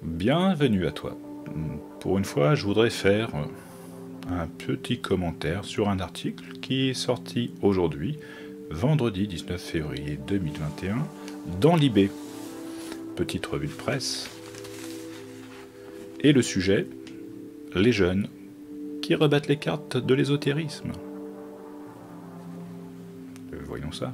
Bienvenue à toi. Pour une fois, je voudrais faire un petit commentaire sur un article qui est sorti aujourd'hui, vendredi 19 février 2021, dans l'IB. Petite revue de presse. Et le sujet, les jeunes qui rebattent les cartes de l'ésotérisme. Voyons ça.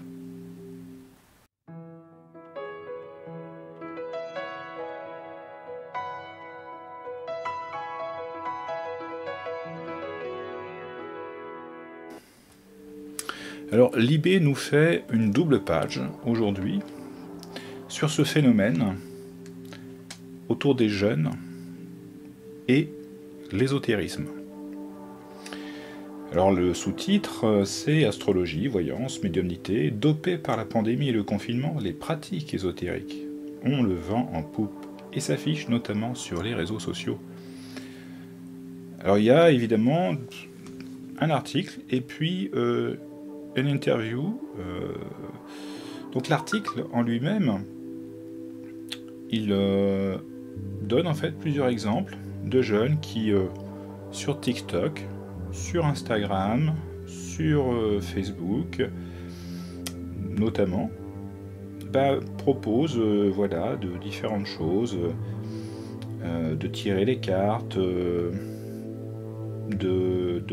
Alors, l'IB nous fait une double page aujourd'hui sur ce phénomène autour des jeunes et l'ésotérisme. Alors, le sous-titre, c'est Astrologie, voyance, médiumnité, dopées par la pandémie et le confinement, les pratiques ésotériques ont le vent en poupe et s'affichent notamment sur les réseaux sociaux. Alors, il y a évidemment un article et puis une interview. Donc l'article en lui-même, il donne en fait plusieurs exemples de jeunes qui, sur TikTok, sur Instagram, sur Facebook, notamment, proposent voilà, de différentes choses, de tirer les cartes, de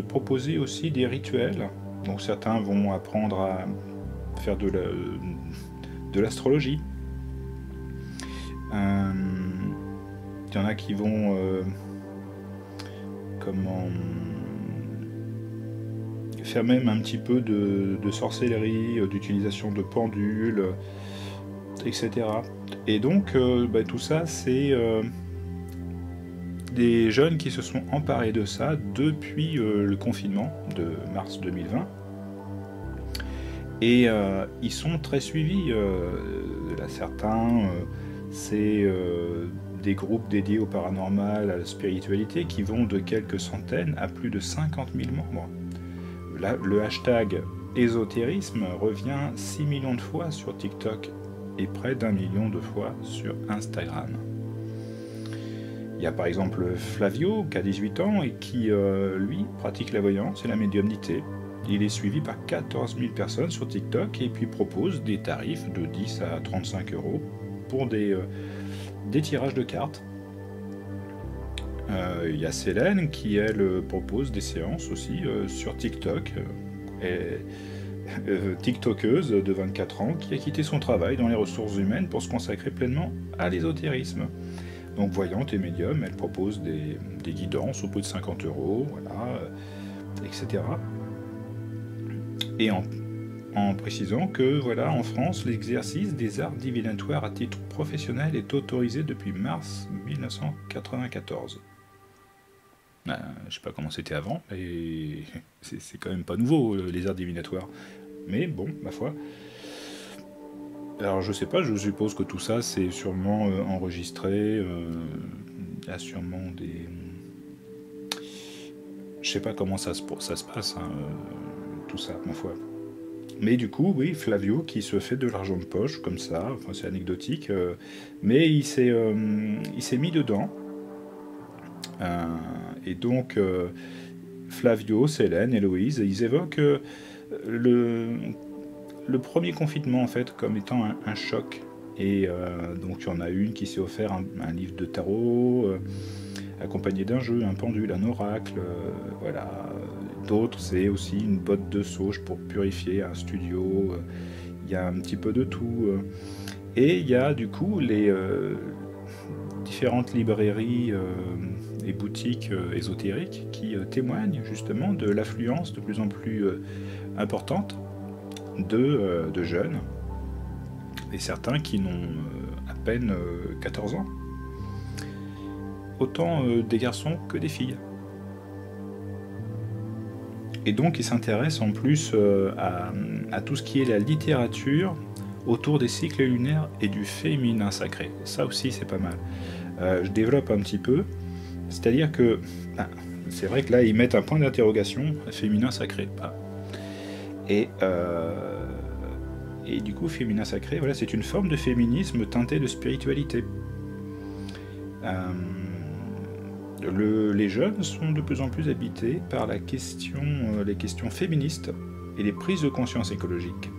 proposer aussi des rituels. Donc certains vont apprendre à faire de l'astrologie. Il y en a qui vont faire même un petit peu de sorcellerie, d'utilisation de pendules, etc. Et donc tout ça, c'est des jeunes qui se sont emparés de ça depuis le confinement de mars 2020. Et ils sont très suivis. Là, certains, c'est des groupes dédiés au paranormal, à la spiritualité, qui vont de quelques centaines à plus de 50 000 membres. Là, le hashtag ésotérisme revient 6 millions de fois sur TikTok et près d'1 million de fois sur Instagram. Il y a par exemple Flavio, qui a 18 ans et qui, lui, pratique la voyance et la médiumnité. Il est suivi par 14 000 personnes sur TikTok et puis propose des tarifs de 10 à 35 € pour des tirages de cartes. Il y a Célène qui, elle, propose des séances aussi sur TikTok. TikTokeuse de 24 ans qui a quitté son travail dans les ressources humaines pour se consacrer pleinement à l'ésotérisme. Donc voyante et médium, elle propose des guidances au prix de 50 €, voilà, etc. Et en précisant que, voilà, en France, l'exercice des arts divinatoires à titre professionnel est autorisé depuis mars 1994. Je sais pas comment c'était avant, mais c'est quand même pas nouveau, les arts divinatoires. Mais bon, ma foi. Alors je sais pas, je suppose que tout ça c'est sûrement enregistré, il y a sûrement des... Je sais pas comment ça se passe, hein, tout ça, ma foi. Mais du coup, oui, Flavio qui se fait de l'argent de poche, comme ça, enfin c'est anecdotique, mais il s'est mis dedans. Et donc, Flavio, Célène, Héloïse, ils évoquent le premier confinement en fait comme étant un choc. Et donc il y en a une qui s'est offert un livre de tarot accompagné d'un jeu, un pendule, un oracle, voilà. D'autres c'est aussi une botte de sauge pour purifier un studio. Il y a un petit peu de tout. Et il y a du coup les différentes librairies et boutiques ésotériques qui témoignent justement de l'affluence de plus en plus importante de jeunes, et certains qui n'ont à peine 14 ans. Autant des garçons que des filles. Et donc ils s'intéressent en plus à tout ce qui est la littérature autour des cycles lunaires et du féminin sacré. Ça aussi c'est pas mal. Je développe un petit peu. C'est-à-dire que c'est vrai que là ils mettent un point d'interrogation, féminin sacré. Et du coup, féminin sacré, voilà, c'est une forme de féminisme teinté de spiritualité. Euh, les jeunes sont de plus en plus habités par les questions féministes et les prises de conscience écologiques.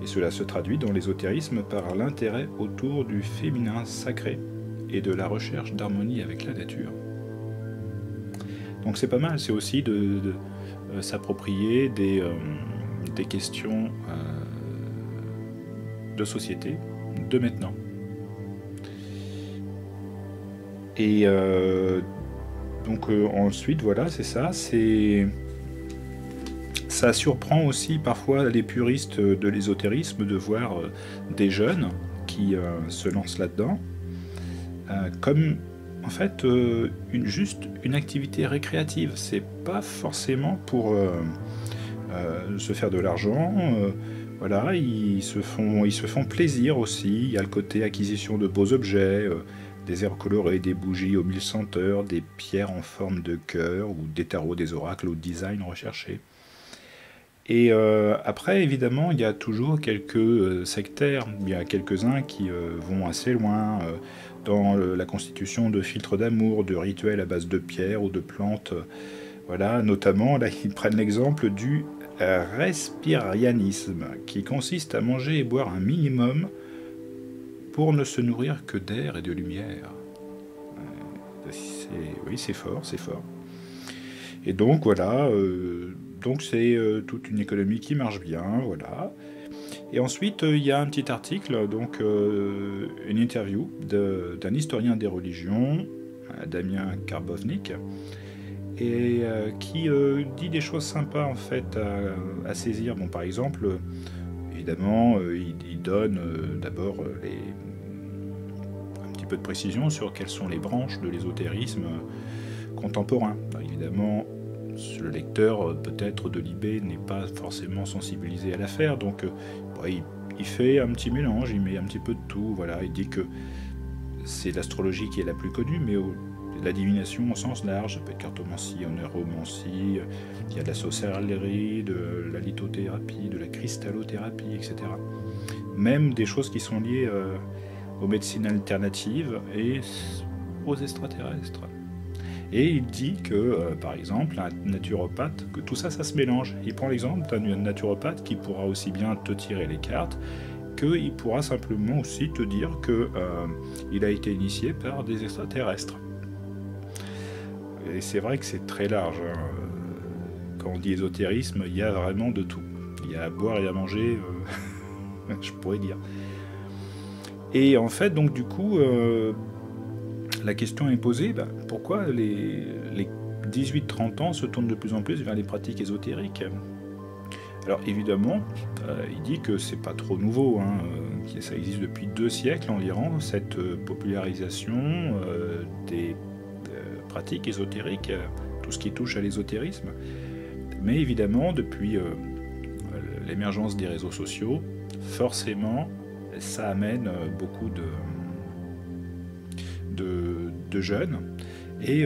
Et cela se traduit dans l'ésotérisme par l'intérêt autour du féminin sacré et de la recherche d'harmonie avec la nature. Donc c'est pas mal, c'est aussi de s'approprier des questions de société de maintenant. Et donc ensuite, voilà, c'est ça. Ça surprend aussi parfois les puristes de l'ésotérisme de voir des jeunes qui se lancent là-dedans comme en fait juste une activité récréative. C'est pas forcément pour se faire de l'argent. Voilà, ils se font plaisir aussi. Il y a le côté acquisition de beaux objets. Des herbes colorées, des bougies aux 1000 senteurs, des pierres en forme de cœur, ou des tarots, des oracles au design recherché. Et après, évidemment, il y a toujours quelques sectaires, il y a quelques-uns qui vont assez loin dans la constitution de filtres d'amour, de rituels à base de pierres ou de plantes. Voilà, notamment, là, ils prennent l'exemple du respirianisme, qui consiste à manger et boire un minimum pour ne se nourrir que d'air et de lumière. Oui, c'est fort, c'est fort. Et donc voilà, donc c'est toute une économie qui marche bien, voilà. Et ensuite, il y a un petit article, donc une interview d'un historien des religions, Damien Karbovnik, et qui dit des choses sympas en fait à saisir. Bon, par exemple, évidemment, il donne d'abord un petit peu de précision sur quelles sont les branches de l'ésotérisme contemporain. Alors, évidemment, le lecteur peut-être de l'IB n'est pas forcément sensibilisé à l'affaire, donc il fait un petit mélange, il met un petit peu de tout. Voilà, il dit que c'est l'astrologie qui est la plus connue, mais la divination au sens large, ça peut être cartomancie, onéromancie, il y a de la sorcellerie, de la lithothérapie, de la cristallothérapie, etc. Même des choses qui sont liées aux médecines alternatives et aux extraterrestres. Et il dit que, par exemple, un naturopathe, que tout ça, ça se mélange. Il prend l'exemple d'un naturopathe qui pourra aussi bien te tirer les cartes, qu'il pourra simplement aussi te dire qu'il a été initié par des extraterrestres. Et c'est vrai que c'est très large. Hein. Quand on dit ésotérisme, il y a vraiment de tout. Il y a à boire et à manger, je pourrais dire. Et en fait, donc du coup, la question est posée, pourquoi les 18-30 ans se tournent de plus en plus vers les pratiques ésotériques? Alors évidemment, il dit que c'est pas trop nouveau, hein, ça existe depuis 2 siècles environ, cette popularisation des pratiques ésotériques, tout ce qui touche à l'ésotérisme. Mais évidemment, depuis l'émergence des réseaux sociaux, forcément, ça amène beaucoup de jeunes. Et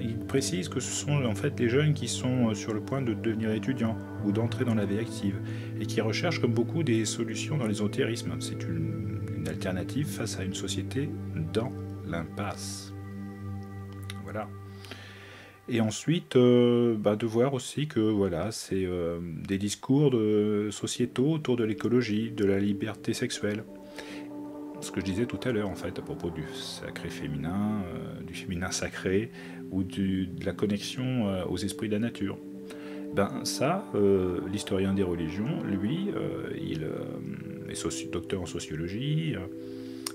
il précise que ce sont en fait les jeunes qui sont sur le point de devenir étudiants ou d'entrer dans la vie active et qui recherchent comme beaucoup des solutions dans l'ésotérisme. C'est une alternative face à une société dans l'impasse. Voilà. Et ensuite, de voir aussi que voilà, c'est des discours sociétaux autour de l'écologie, de la liberté sexuelle. Ce que je disais tout à l'heure en fait à propos du sacré féminin, du féminin sacré ou de la connexion aux esprits de la nature. Ça, l'historien des religions, lui, il est docteur en sociologie,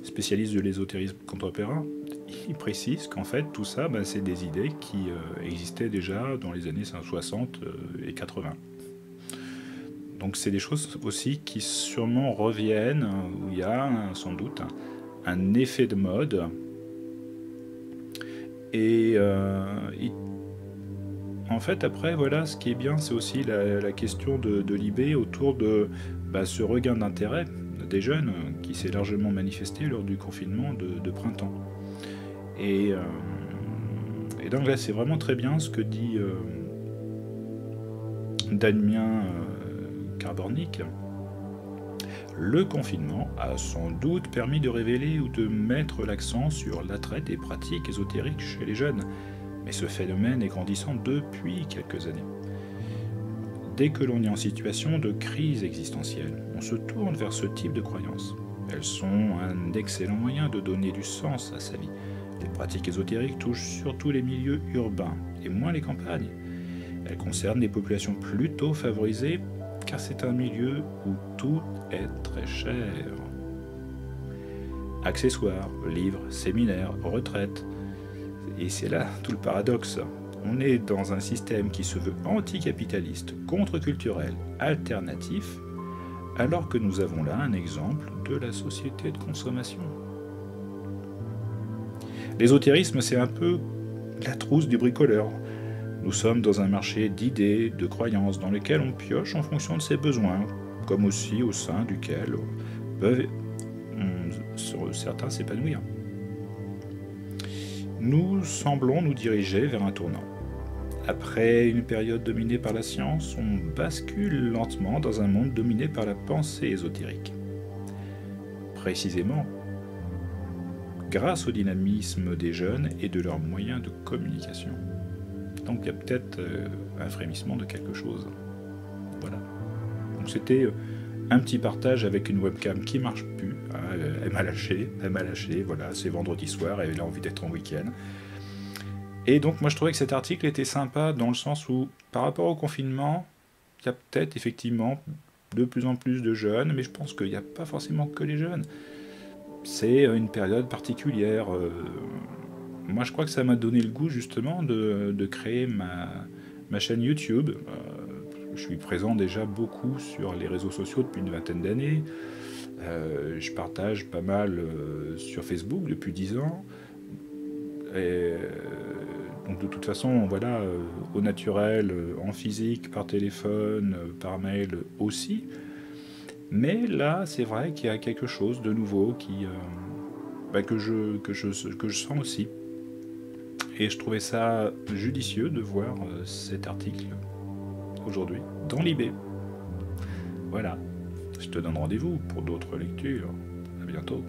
spécialiste de l'ésotérisme contemporain. Il précise qu'en fait tout ça, c'est des idées qui existaient déjà dans les années 60 et 80. Donc c'est des choses aussi qui sûrement reviennent, où il y a sans doute un effet de mode. Et en fait après, voilà, ce qui est bien, c'est aussi la question de l'IB autour de ce regain d'intérêt des jeunes qui s'est largement manifesté lors du confinement de printemps. Et donc là, c'est vraiment très bien ce que dit Damien Karbovnik. Le confinement a sans doute permis de révéler ou de mettre l'accent sur l'attrait des pratiques ésotériques chez les jeunes, mais ce phénomène est grandissant depuis quelques années. Dès que l'on est en situation de crise existentielle, on se tourne vers ce type de croyances. Elles sont un excellent moyen de donner du sens à sa vie. Les pratiques ésotériques touchent surtout les milieux urbains et moins les campagnes. Elles concernent les populations plutôt favorisées car c'est un milieu où tout est très cher. Accessoires, livres, séminaires, retraites. Et c'est là tout le paradoxe. On est dans un système qui se veut anticapitaliste, contre-culturel, alternatif, alors que nous avons là un exemple de la société de consommation. L'ésotérisme, c'est un peu la trousse du bricoleur. Nous sommes dans un marché d'idées, de croyances, dans lequel on pioche en fonction de ses besoins, comme aussi au sein duquel peuvent certains s'épanouir. Nous semblons nous diriger vers un tournant. Après une période dominée par la science, on bascule lentement dans un monde dominé par la pensée ésotérique. Précisément, grâce au dynamisme des jeunes et de leurs moyens de communication. Donc il y a peut-être un frémissement de quelque chose. Voilà. Donc c'était un petit partage avec une webcam qui marche plus. Elle m'a lâché, voilà, c'est vendredi soir, elle a envie d'être en week-end. Et donc moi je trouvais que cet article était sympa dans le sens où, par rapport au confinement, il y a peut-être effectivement de plus en plus de jeunes, mais je pense qu'il n'y a pas forcément que les jeunes. C'est une période particulière. Moi, je crois que ça m'a donné le goût, justement, de créer ma chaîne YouTube. Je suis présent déjà beaucoup sur les réseaux sociaux depuis une vingtaine d'années. Je partage pas mal sur Facebook depuis 10 ans. Et, donc, de toute façon, voilà, au naturel, en physique, par téléphone, par mail aussi. Mais là, c'est vrai qu'il y a quelque chose de nouveau que je sens aussi. Et je trouvais ça judicieux de voir cet article aujourd'hui dans l'IB. Voilà, je te donne rendez-vous pour d'autres lectures. À bientôt.